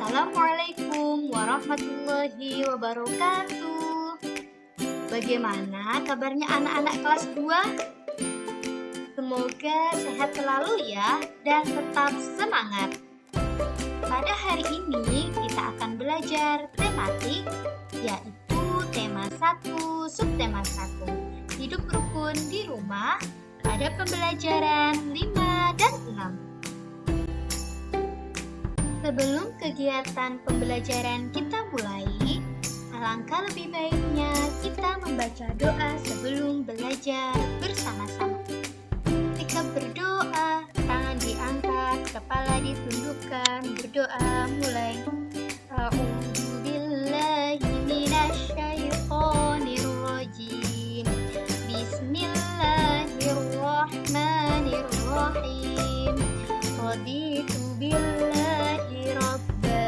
Assalamualaikum warahmatullahi wabarakatuh. Bagaimana kabarnya anak-anak kelas 2? Semoga sehat selalu ya dan tetap semangat. Pada hari ini kita akan belajar tematik, yaitu tema 1, subtema 1. Hidup rukun di rumah pada pembelajaran 5 dan 6. Sebelum kegiatan pembelajaran kita mulai, alangkah lebih baiknya kita membaca doa sebelum belajar bersama-sama. Ketika berdoa, tangan diangkat, kepala ditundukkan, berdoa mulai. A'udzubillahi minasyaitonirrajim. Bismillahirrahmanirrahim. Raditu billahi rabba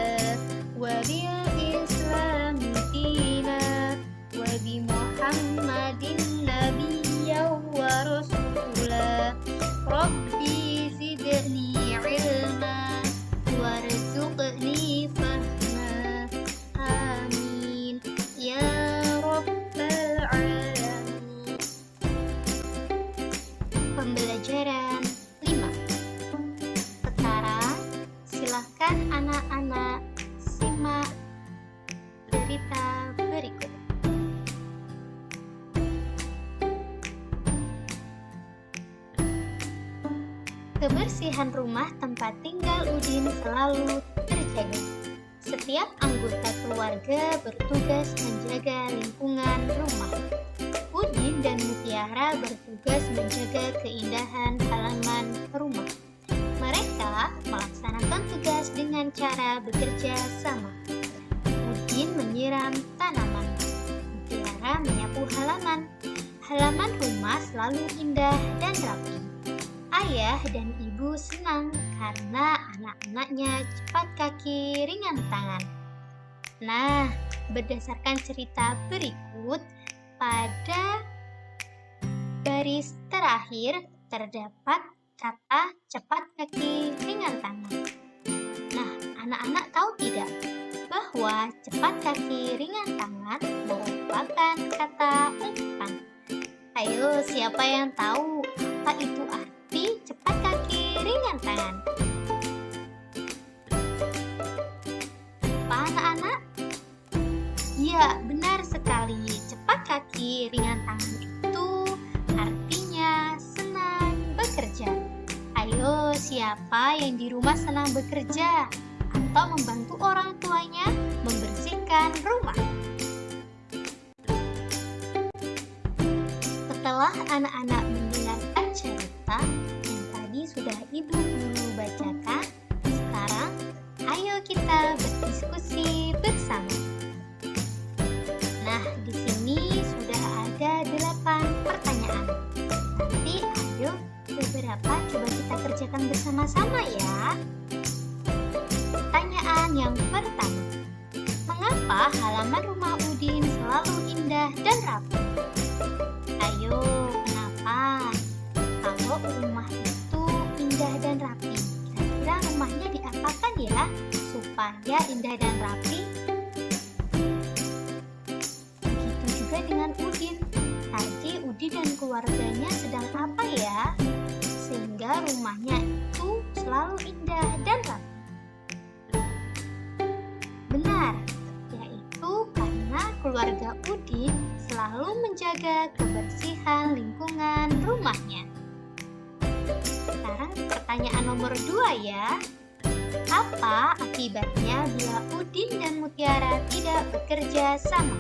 wa bil islami dina wa bi muhammadin nabiyyan wa rasula. Rabbi zidni ilma warzuqni fahma. Amin ya rabbal alamin. Pembelajaran 5. Sekarang silahkan anak-anak simak cerita berikut. Kebersihan rumah tempat tinggal Udin selalu terjaga. Setiap anggota keluarga bertugas menjaga lingkungan rumah. Udin dan Mutiara bertugas menjaga keindahan halaman rumah. Mereka melaksanakan tugas dengan cara bekerja sama. Udin menyiram tanaman, Mutiara menyapu halaman. Halaman rumah selalu indah dan rapi. Ayah dan ibu senang karena anak-anaknya cepat kaki, ringan tangan. Nah, berdasarkan cerita berikut, pada baris terakhir terdapat kata cepat kaki, ringan tangan. Nah, anak-anak tahu tidak bahwa cepat kaki, ringan tangan merupakan kata umpan? Ayo, siapa yang tahu apa itu arti cepat kaki, ringan tangan? Apa anak-anak? Ya, benar sekali. Cepat kaki, ringan tangan itu artinya senang bekerja. Ayo, siapa yang di rumah senang bekerja atau membantu orang tuanya membersihkan rumah? Setelah anak-anak mendengarkan cerita yang tadi sudah ibu guru bacakan, sekarang ayo kita berdiskusi bersama. Nah, di sini sudah ada 8 pertanyaan. Nanti ayo beberapa coba kita kerjakan bersama-sama ya. Pertanyaan yang pertama. Mengapa halaman rumah Udin selalu indah dan rapi? Ayo, kenapa? Kalau rumah itu indah dan rapi, kira-kira rumahnya diapakan ya supaya indah dan rapi? Begitu juga dengan Udin. Tadi Udin dan keluarganya sedang apa ya? Sehingga rumahnya itu selalu indah dan rapi. Benar, yaitu karena keluarga Udin selalu menjaga kebersihan lingkungan rumahnya. Sekarang pertanyaan nomor 2 ya. Apa akibatnya bila Udin dan Mutiara tidak bekerja sama?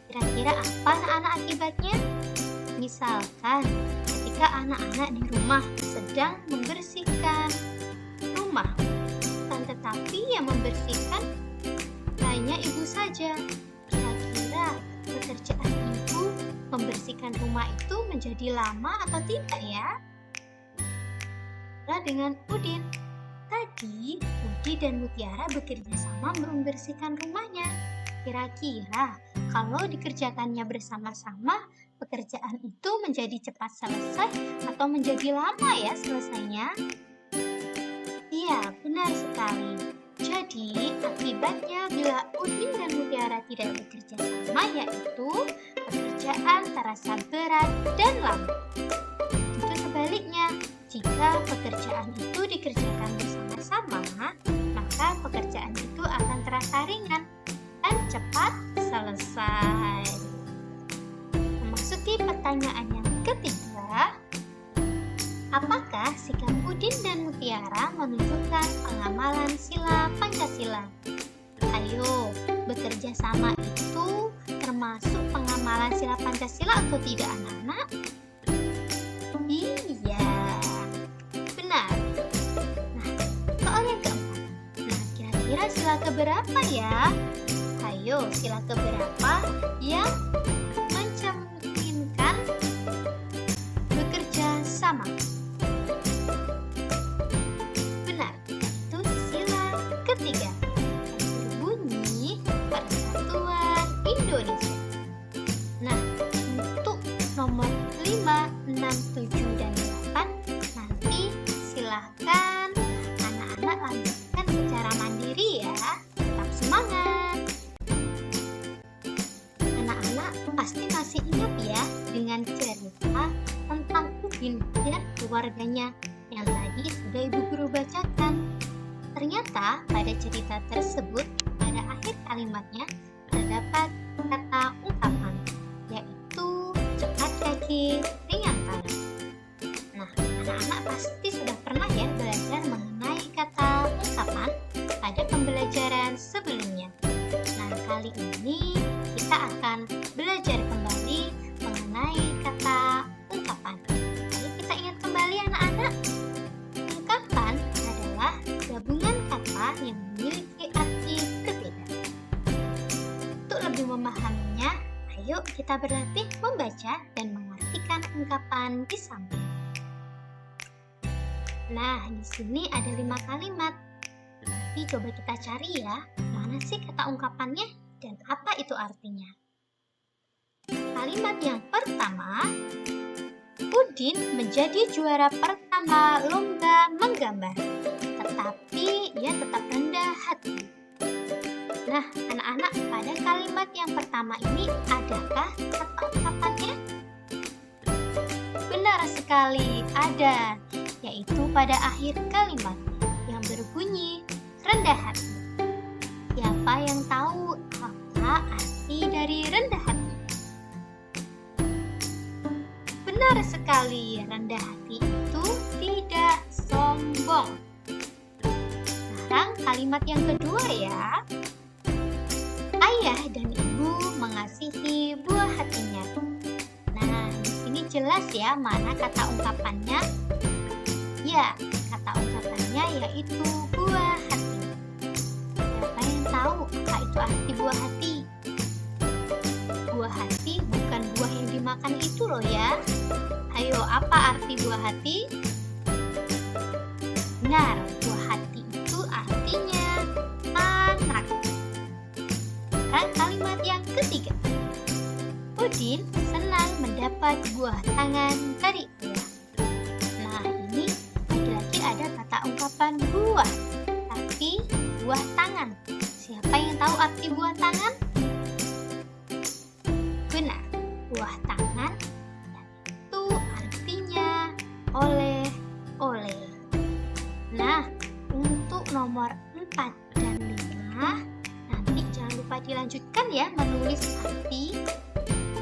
Kira-kira apa anak-anak akibatnya? Misalkan ketika anak-anak di rumah sedang membersihkan rumah, tetapi yang membersihkan hanya ibu saja. Kira-kira pekerjaan ibu membersihkan rumah itu menjadi lama atau tidak ya? Nah, dengan Udin. Tadi Udin dan Mutiara bekerja sama membersihkan rumahnya. Kira-kira kalau dikerjakannya bersama-sama, pekerjaan itu menjadi cepat selesai atau menjadi lama ya selesainya? Iya, benar sekali. Jadi Jadi, akibatnya bila Udin dan Mutiara tidak bekerja sama, yaitu pekerjaan terasa berat dan lama. Tentu sebaliknya, jika pekerjaan itu dikerjakan bersama-sama, maka pekerjaan itu akan terasa ringan dan cepat selesai. Memasuki pertanyaan yang ketiga, apakah sikap Udin dan Mutiara menunjukkan pengamalan sila Pancasila? Ayo, bekerja sama itu termasuk pengamalan sila Pancasila atau tidak, anak-anak? Iya, benar. Nah, soal yang keempat. Nah, kira-kira sila keberapa ya? Ayo, sila keberapa yang mencerminkan bekerja sama? Benar, itu sila ketiga yang berbunyi Persatuan Indonesia. Nah, untuk nomor 5, 6, 7, dan 8 nanti silahkan anak-anak lanjutkan secara mandiri ya. Tetap semangat. Anak-anak pasti masih ingat ya dengan cerita tentang Udin dan keluarganya yang tadi sudah Ibu Guru bacakan. Ternyata pada cerita tersebut pada akhir kalimatnya terdapat kata ungkapan, yaitu cepat kaki, ringan tangan. Nah, anak-anak pasti sudah pernah ya belajar mengenai kata ungkapan pada pembelajaran sebelumnya. Nah, kali ini kita akan belajar kembali mengenai kata ungkapan. Mari kita ingat kembali anak-anak. Ungkapan adalah gabungan kata yang memiliki arti berbeda. Untuk lebih memahaminya, ayo kita berlatih membaca dan mengartikan ungkapan di samping. Nah, di sini ada 5 kalimat. Tapi coba kita cari ya, mana sih kata ungkapannya dan apa itu artinya. Kalimat yang pertama, Udin menjadi juara pertama lomba menggambar, tetapi ia tetap rendah hati. Nah, anak-anak, pada kalimat yang pertama ini adakah kata ungkapannya? Benar sekali, ada, yaitu pada akhir kalimat yang berbunyi rendah hati. Siapa yang tahu apa arti dari rendah hati? Benar sekali, rendah hati itu tidak sombong. Sekarang kalimat yang kedua ya. Ayah dan ibu mengasihi buah hatinya. Nah, di sini jelas ya mana kata ungkapannya. Ya, kata ungkapannya yaitu buah hati. Siapa yang tahu apa itu arti buah hati? Buah hati bukan buah yang dimakan itu loh ya. Ayo, apa arti buah hati? Benar, buah hati itu artinya anak. Sekarang kalimat yang ketiga. Udin senang mendapat buah tangan dari ayah. Nah, ini lagi-lagi ada kata ungkapan buah, tapi buah tangan. Siapa yang tahu arti buah tangan? Benar, buah tangan itu artinya oleh-oleh. Nah, untuk nomor 4 dan 5, nanti jangan lupa dilanjutkan ya menulis arti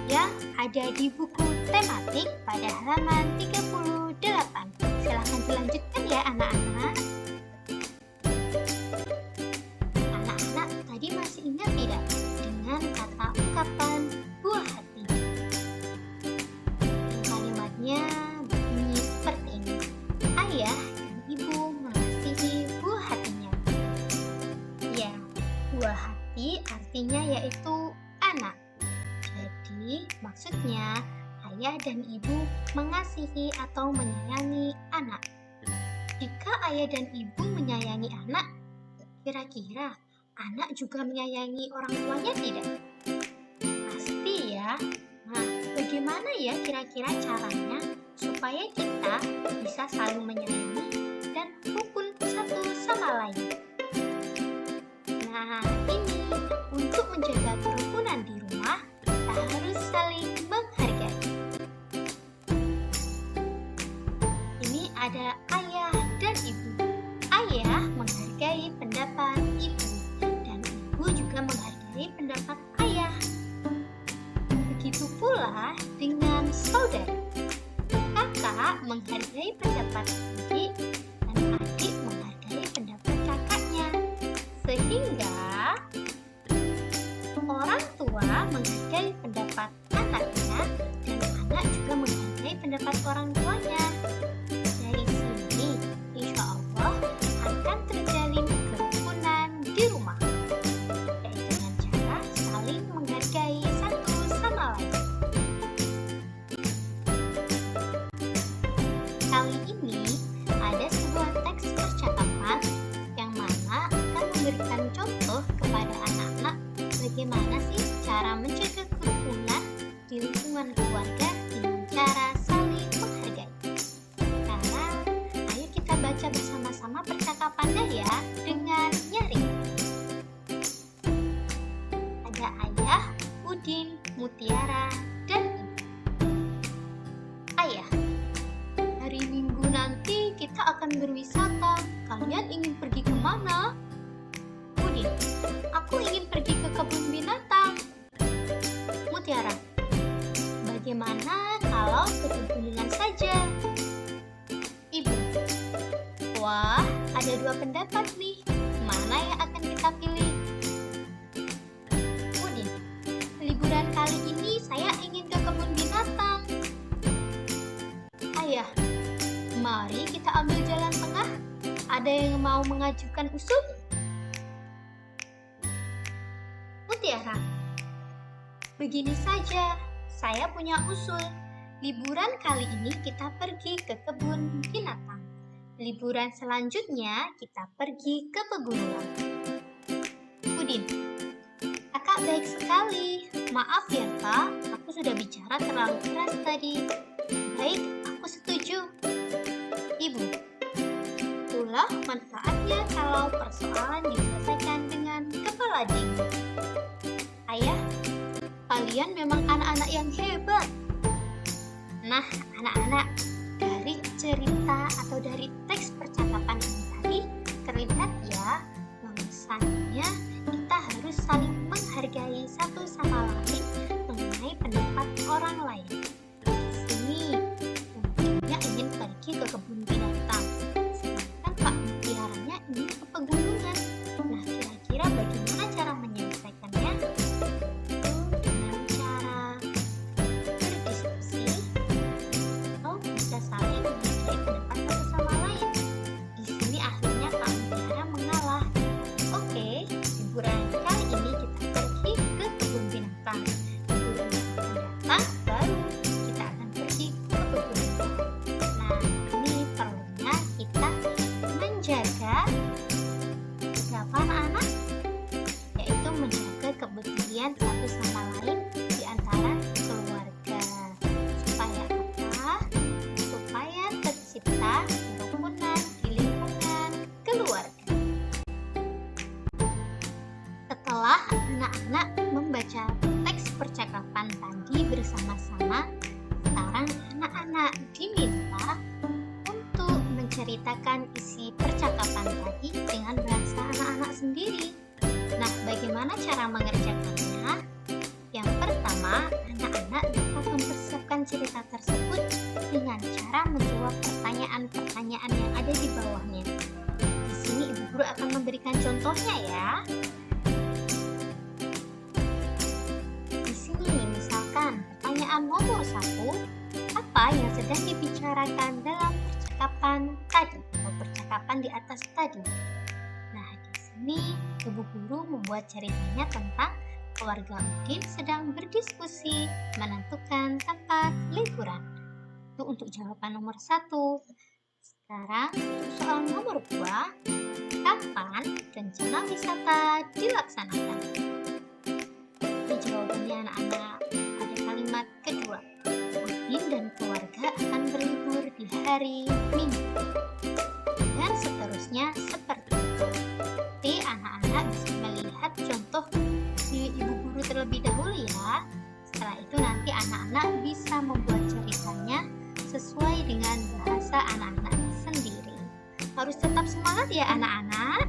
yang ada di buku tematik pada halaman 38. Silahkan dilanjutkan ya anak-anak. Anak-anak tadi masih ingat tidak dengan kata ungkapan buah hati? Kalimatnya bunyi seperti ini. Ayah dan ibu mengasihi buah hatinya. Ya, buah hati artinya yaitu anak. Jadi, maksudnya ayah dan ibu mengasihi atau menyayangi anak. Jika ayah dan ibu menyayangi anak, kira-kira anak juga menyayangi orang tuanya tidak? Pasti ya. Nah, bagaimana ya kira-kira caranya supaya kita bisa saling menyayangi dan rukun satu sama lain? pula dengan saudara. Kakak menghargai pendapat adik dan adik menghargai pendapat kakaknya. Sehingga orang tua menghargai pendapat anaknya dan anak juga menghargai pendapat orang tuanya. Dari sini, insya Allah akan terjalin kerukunan di rumah, yaitu dengan cara saling menghargai satu sama lain. Kali ini ada sebuah teks percakapan yang mana akan memberikan contoh kepada anak-anak bagaimana sih cara menjaga kerukunan di lingkungan keluarga dengan cara saling menghargai. Sekarang, ayo kita baca bersama-sama percakapannya ya dengan nyaring. Ada Ayah, Udin, Mutiara, dan Ibu. Ayah, hari Minggu nanti kita akan berwisata. Kalian ingin pergi kemana? Udin, aku ingin pergi ke kebun binatang. Mutiara, bagaimana kalau ke pegunungan saja? Ibu, wah, ada dua pendapat nih. Mana yang akan kita pilih? Udin, liburan kali ini saya ingin ke kebun binatang. Ayah, mari kita ambil jalan tengah. Ada yang mau mengajukan usul? Mutiara, begini saja, saya punya usul. Liburan kali ini kita pergi ke kebun binatang. Liburan selanjutnya kita pergi ke pegunungan. Udin, kakak baik sekali. Maaf ya kak, aku sudah bicara terlalu keras tadi. Baik, aku setuju. Ibu, itulah manfaatnya kalau persoalan diselesaikan dengan kepala dingin. Ayah, kalian memang anak-anak yang hebat. Nah, anak-anak, dari cerita atau dari teks percakapan ini tadi terlihat ya bahwasannya kita harus saling menghargai satu sama lain mengenai pendapat orang lain. Di sini mungkinnya ingin pergi ke kebun binatang, sedangkan Pak Mutiaranya ingin ke pegunungan. Nah, kira-kira bagaimana cara menyelesaikannya? Dengan cara berdiskusi atau bisa saling menghargai pendapat satu sama lain. Di sini akhirnya Pak Mutiara mengalah. Oke, liburan kali ini kita pergi ke kebun binatang. Liburan yang akan datang baru kita akan pergi ke pegunungan. Nah, ini perlunya kita menjaga beberapa anak-anak, yaitu menjaga kepedulian satu sama lain di antara keluarga. Supaya apa? Supaya tercipta kerukunan di lingkungan keluarga. Setelah anak-anak membaca teks percakapan tadi bersama-sama, sekarang anak-anak diminta untuk menceritakan isi percakapan tadi dengan bahasa anak-anak sendiri. Nah, bagaimana cara mengerjakannya? Yang pertama, anak-anak dapat mempersiapkan cerita tersebut dengan cara menjawab pertanyaan-pertanyaan yang ada di bawahnya. Di sini Ibu Guru akan memberikan contohnya ya. Di sini misalkan pertanyaan nomor 1, apa yang sedang dibicarakan dalam percakapan tadi atau percakapan di atas tadi? Nah, di sini Ibu Guru membuat ceritanya tentang keluarga Udin sedang berdiskusi menentukan tempat liburan. Itu untuk jawaban nomor 1. Sekarang untuk soal nomor 2, kapan rencana wisata dilaksanakan? Di jawabannya anak-anak ada kalimat kedua, Udin dan keluarga akan berlibur di hari Minggu. Dan seterusnya seperti itu. Nanti anak-anak bisa melihat contoh di Ibu Guru terlebih dahulu ya. Setelah itu nanti anak-anak bisa membuat ceritanya sesuai dengan bahasa anak-anak sendiri. Harus tetap semangat ya anak-anak.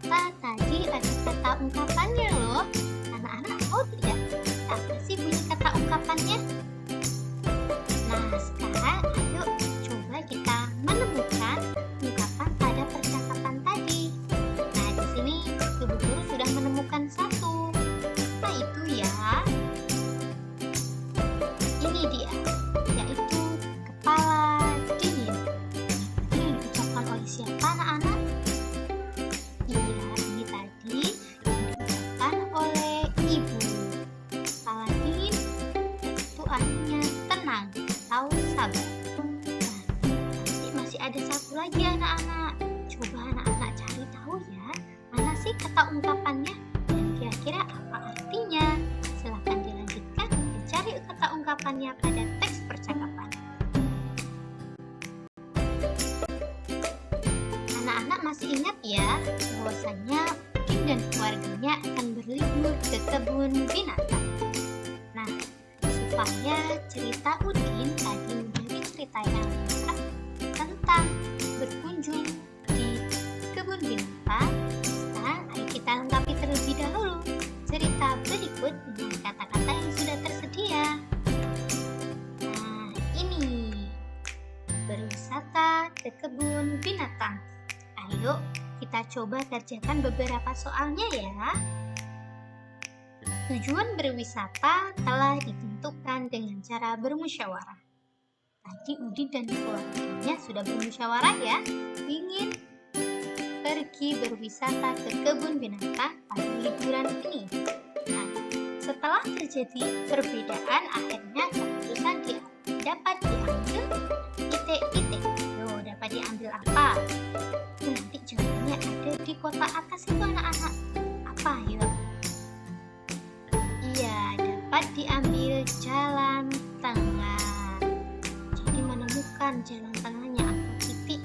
Ternyata tadi ada kata ungkapannya loh. Anak-anak tahu tidak? Apa sih bunyi kata ungkapannya? Nah, sekarang ayo coba kita menemukan ungkapan pada percakapan tadi. Nah, di sini Ibu Guru sudah menemukan satu. Apa itu ya? Ini dia, yaitu kepala dingin. Ini diucapkan oleh siapa, anak-anak? Iya, ini tadi diucapkan oleh ibu. Kepala dingin itu artinya tenang atau sabar. Nah, nanti masih ada satu lagi anak-anak. Coba anak-anak cari tahu ya, mana sih kata ungkapannya dan kira-kira apa artinya. Silahkan dilanjutkan dicari kata ungkapannya pada teks percakapan. Anak-anak masih ingat ya, bahwasanya Udin dan keluarganya akan berlibur ke kebun binatang. Nah, supaya cerita Udin tadi menjadi cerita yang lengkap tentang berkunjung di kebun binatang, sekarang ayo kita lengkapi terlebih dahulu cerita berikut dengan kata-kata yang sudah tersedia. Nah, ini berwisata ke kebun binatang. Ayo kita coba kerjakan beberapa soalnya ya. Tujuan berwisata telah ditentukan dengan cara bermusyawarah. Tadi Udin dan keluarganya sudah bermusyawarah ya, ingin pergi berwisata ke kebun binatang pada liburan ini. Nah, setelah terjadi perbedaan, akhirnya keputusan dapat diambil titik-titik. Loh, dapat diambil apa? Nanti jawabannya ada di kotak atas itu anak-anak. Apa yuk? Iya, dapat diambil jalan tengah. Jadi menemukan jalan tengahnya atau titik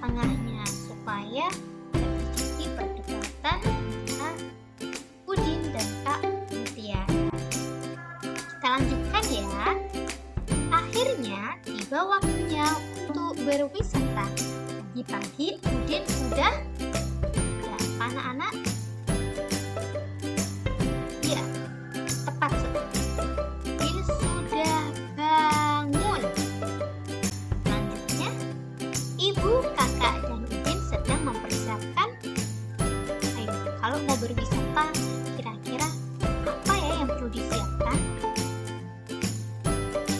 tengahnya supaya terjadi perdebatan antara Udin dan Kak Mutiara. Kita lanjutkan ya. Akhirnya tiba waktunya untuk berwisata. Pagi-pagi Udin sudah apa anak-anak? Ya, tepat sekali. Udin sudah bangun. Selanjutnya, ibu, kakak, dan Udin sedang mempersiapkan. Ayo, kalau mau berwisata, kira-kira apa ya yang perlu disiapkan?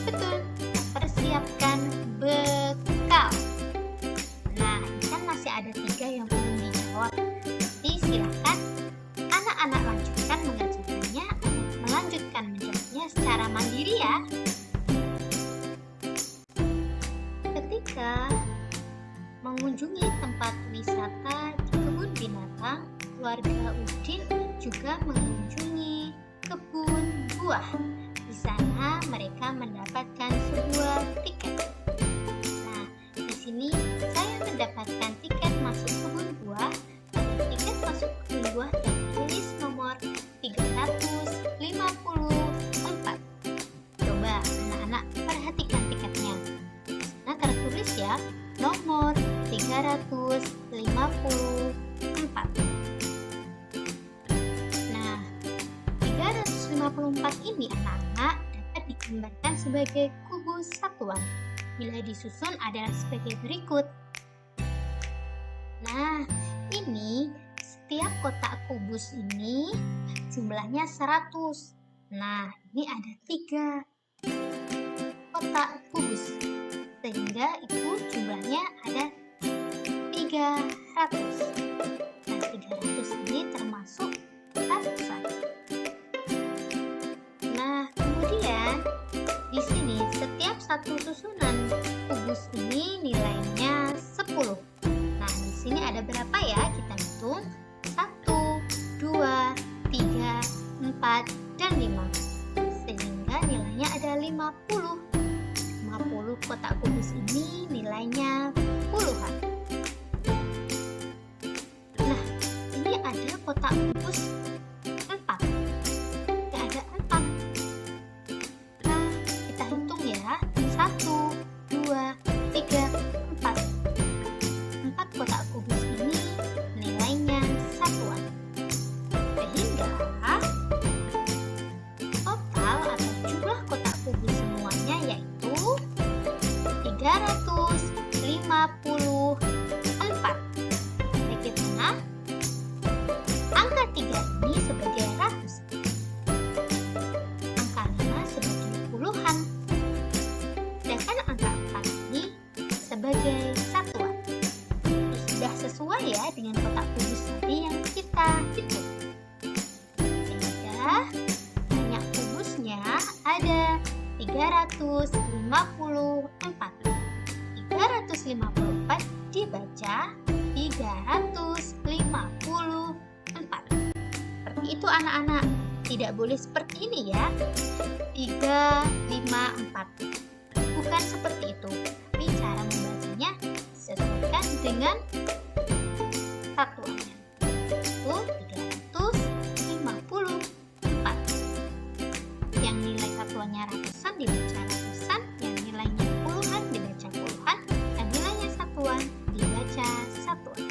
Betul, mempersiapkan bekal. Nah, ini kan masih ada 3 yang belum dijawab. Jadi silakan anak-anak lanjutkan mengerjakannya atau melanjutkan menjawabnya secara mandiri ya. Ketika mengunjungi tempat wisata di kebun binatang, keluarga Udin juga mengunjungi kebun buah. Di sana mereka mendapatkan sebuah tiket. Nah, di sini saya mendapatkan tiket masuk kebun buah. Pada tiket masuk kebun buah tertulis nomor 354. Coba anak-anak perhatikan tiketnya. Nah, tertulis ya nomor 354. Nah, 354 ini anak-anak dapat digambarkan sebagai kubus satuan. Bila disusun adalah sebagai berikut. Nah, ini setiap kotak kubus ini jumlahnya 100. Nah, ini ada 3 kotak kubus. Sehingga itu jumlahnya ada 300. Nah, 300 ini termasuk ratusan. Nah, kemudian di sini setiap satu susunan kubus ini nilainya 10. Nah, di sini ada berapa ya? Kita hitung. 1, 2, 3, 4, dan 5. Sehingga nilainya ada 50. 50 kotak kubus ini nilainya puluhan. Nah, ini ada kotak kubus 4. Ya, ada 4. Nah, kita hitung ya. 1, 2, 3, 4. 4 kotak kubus ini nilainya 1. 3 ini sebagai ratusan, angka 5 sebagai puluhan, sedangkan angka 4 ini sebagai satuan. Sudah sesuai ya dengan kotak kubus tadi yang kita hitung. Sehingga banyak kubusnya ada 354. 354 dibaca 354. Seperti itu anak-anak. Tidak boleh seperti ini ya. 354. Bukan seperti itu. Tapi cara membacanya sesuaikan dengan satuannya. Itu 354. Yang nilai satuannya ratusan dibaca ratusan, yang nilainya puluhan dibaca puluhan, dan nilainya satuan dibaca satuan.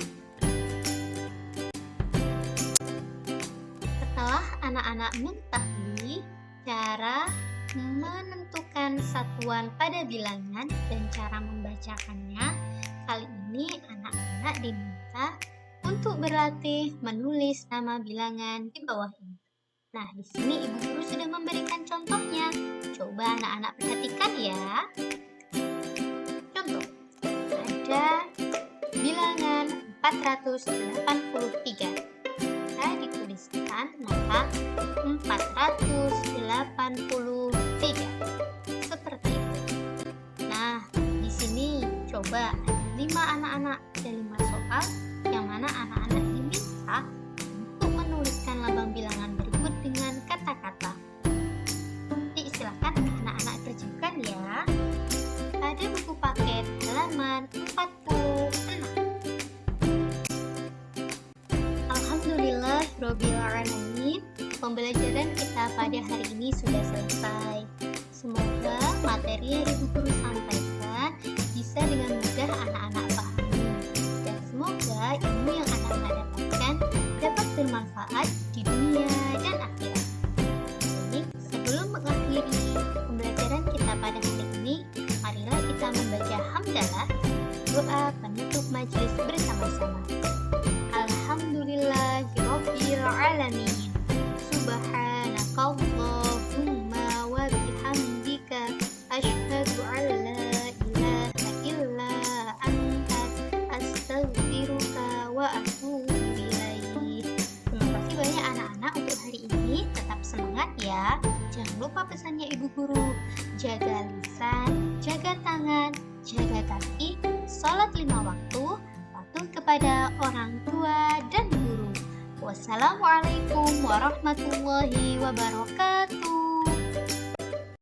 Setelah anak-anak mengetahui cara menentukan satuan pada bilangan dan cara membacakannya, kali ini anak-anak diminta untuk berlatih menulis nama bilangan di bawah ini. Nah, di sini Ibu Guru sudah memberikan contohnya. Coba anak-anak perhatikan ya. Contoh, ada bilangan 483. Kita dituliskan maka 483. Seperti itu. Nah, di sini coba ada 5 anak-anak dan 5 soal yang mana anak-anak diminta untuk menuliskan lambang bilangan berikut dengan kata-kata. Nanti silakan anak-anak kerjakan ya. Pada buku paket halaman 46. Alhamdulillahirobbilalamin. Pembelajaran kita pada hari ini sudah selesai. Semoga materi yang Ibu Guru sampaikan bisa dengan mudah anak-anak pahami. Dan semoga ilmu yang anak-anak dapatkan dapat bermanfaat di dunia dan akhirat. Jadi, sebelum mengakhiri pembelajaran kita pada hari ini, marilah kita membaca hamdalah, doa penutup majelis bersama-sama. Alhamdulillahirobbilalamin. Subhanakallahumma wa bihamdika asyhadu an la ilaha illa anta astaghfiruka wa atubu ilaik. Terima kasih banyak anak-anak untuk hari ini. Tetap semangat ya. Jangan lupa pesannya Ibu Guru. Jaga lisan, jaga tangan, jaga kaki, sholat 5 waktu, patuh kepada orang tua dan guru. Wassalamualaikum warahmatullahi wabarakatuh.